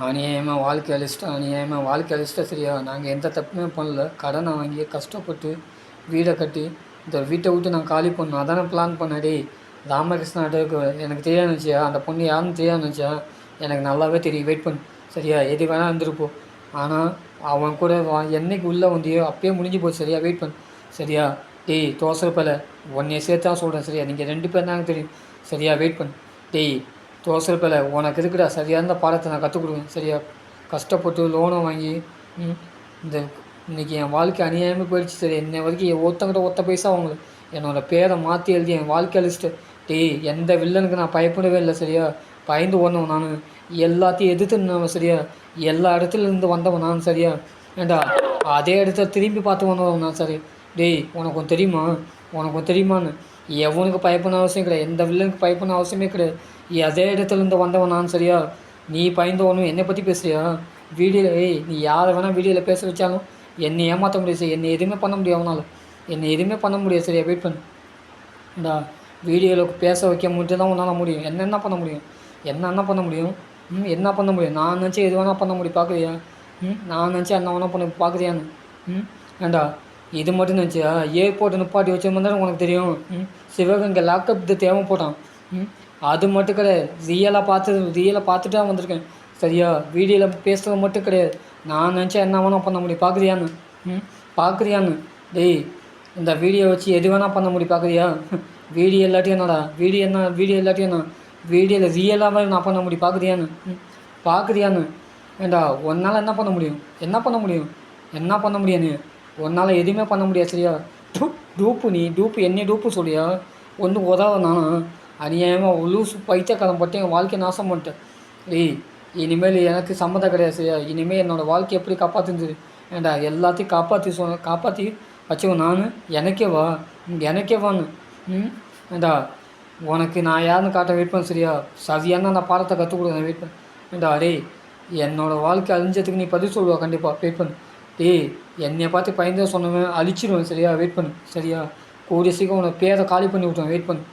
அநியாயமாக வாழ்க்கை அழிச்சிட்டா சரியா. நாங்கள் எந்த தப்புமே பண்ணல. கடனை வாங்கி கஷ்டப்பட்டு வீடை கட்டி இந்த வீட்டை விட்டு நான் காலி பண்ணணும் அதானே பிளான் பண்ணேன். டேய் ராமகிருஷ்ணா எனக்கு தெரியாது நினச்சியா? அந்த பொண்ணு யாருன்னு தெரியாது நினச்சா? எனக்கு நல்லாவே தெரியும். வெயிட் பண்ணு சரியா. எது வேணால் இருந்திருப்போம். ஆனால் அவன் கூட என்னைக்கு உள்ளே வந்தியோ அப்பயே முடிஞ்சு போச்சு சரியா. வெயிட் பண்ணு சரியா. டேய் தோசைப்பல உன்னைய சேர்த்தா சொல்கிறேன் சரியா. நீங்கள் 2 பேர் தாங்க தெரியும் சரியா. வெயிட் பண்ணு டேய் தோசைப்பல உனக்கு இருக்குடா சரியான பாடத்தை நான் கற்றுக் கொடுக்குறேன் சரியா. கஷ்டப்பட்டு லோனை வாங்கி இந்த இன்றைக்கி என் வாழ்க்கை அநியாயமே போயிடுச்சு சரி. என்னை வரைக்கும் ஒத்த பைசா அவங்கள என்னோடய பேரை மாற்றி எழுதி என் வாழ்க்கை அழிச்சிட்டு. டேய் எந்த வில்லனுக்கு நான் பயப்படவே இல்லை சரியா. பயந்து ஓடனவன் நான். எல்லாத்தையும் எதிர்த்து நின்றவன் சரியா. எல்லா இடத்துலேருந்து வந்தவன் நான் சரியா. ஏண்டா அதே இடத்துல திரும்பி பார்த்து வந்தவன் நான் சரி. டேய் உனக்கு தெரியுமான்னு எவனுக்கு பயப்படணும் அவசியம் கிடையாது. எந்த வில்லனுக்கு பயப்படணும் அவசியமே கிடையாது. அதே இடத்துலேருந்து வந்தவன் நான் சரியா. நீ பயந்து ஒன்றும் என்னை பற்றி பேசுறியா வீடியோவில்? நீ யாரை வேணால் வீடியோவில் பேச வச்சாலும் என்னை ஏமாற்ற முடியாது சரி. என்னை எதுவுமே பண்ண முடியும் அவனால். என்னை எதுவுமே பண்ண முடியாது சரியா. வெயிட் பண்ணு வீடியோவில் பேச வைக்க மட்டும் தான் உன்னால் முடியும். என்ன பண்ண முடியும்? என்ன பண்ண முடியும்? என்ன பண்ண முடியும்? நான் நினச்சி எது வேணால் பண்ண முடியும் பார்க்குறியா? நான் நினச்சி என்ன வேணால் பண்ண பார்க்குறியான்னு ஏண்டா இது மட்டும் நினச்சியா? ஏர்போர்ட்டை நிப்பாட்டி வச்சோம்னா உனக்கு தெரியும். சிவகங்கை லாக்அப் தேவை போட்டான். அது மட்டும் கிடையாது. ரியலாக பார்த்துட்டு தான் வந்திருக்கேன் சரியா. வீடியோவில் பேசுகிறது மட்டும் கிடையாது. நான் நினச்சா என்ன வேணால் பண்ண முடியும் பார்க்குறியான்னு டேய் இந்த வீடியோ வச்சு எது வேணால் பண்ண முடியும் பார்க்குறியா? வீடியோ இல்லாட்டியும் என்னடா வீடியோ இல்லாட்டியும் என்ன வீடியோவில் ரியலாகவே நான் பண்ண முடியும் பார்க்குறியான்னு ஏண்டா உன்னால் என்ன பண்ண முடியும்? என்ன பண்ண முடியும் நீ? உன்னால் எதுவுமே பண்ண முடியாது சரியா. என்னை டூப்பு சொல்லியா? ஒன்றும் உதவ நானும் அநியாயமாக லூசு பைத்தியக்காரன் பட்டு என் வாழ்க்கையை நாசம் பண்ணிட்டேன். டேய் இனிமேல் எனக்கு சம்மந்தம் கிடையாது சரியா. இனிமேல் என்னோடய வாழ்க்கை எப்படி காப்பாற்றுது ஏண்டா எல்லாத்தையும் காப்பாற்றி வச்சுக்கோ. நான் எனக்கே வான்னு ஏண்டா உனக்கு நான் யாருன்னு காட்ட வெயிட் பண்ண சரியா. சரியான நான் பாடத்தை கற்றுக் கொடுக்குறேன் வெயிட் பண்ண ஏண்டா. டேய் என்னோடய வாழ்க்கை அழிஞ்சதுக்கு நீ பதில் சொல்லுவா கண்டிப்பாக. வெயிட் பண்ணு டேய் என்னை பார்த்து பயந்து சொன்னவன் அழிச்சிடுவேன் சரியா. வெயிட் பண்ணு சரியா. கூடிய சீக்கிரம் உனக்கு பேரை காலி பண்ணி விட்டுருவேன். வெயிட் பண்ணு.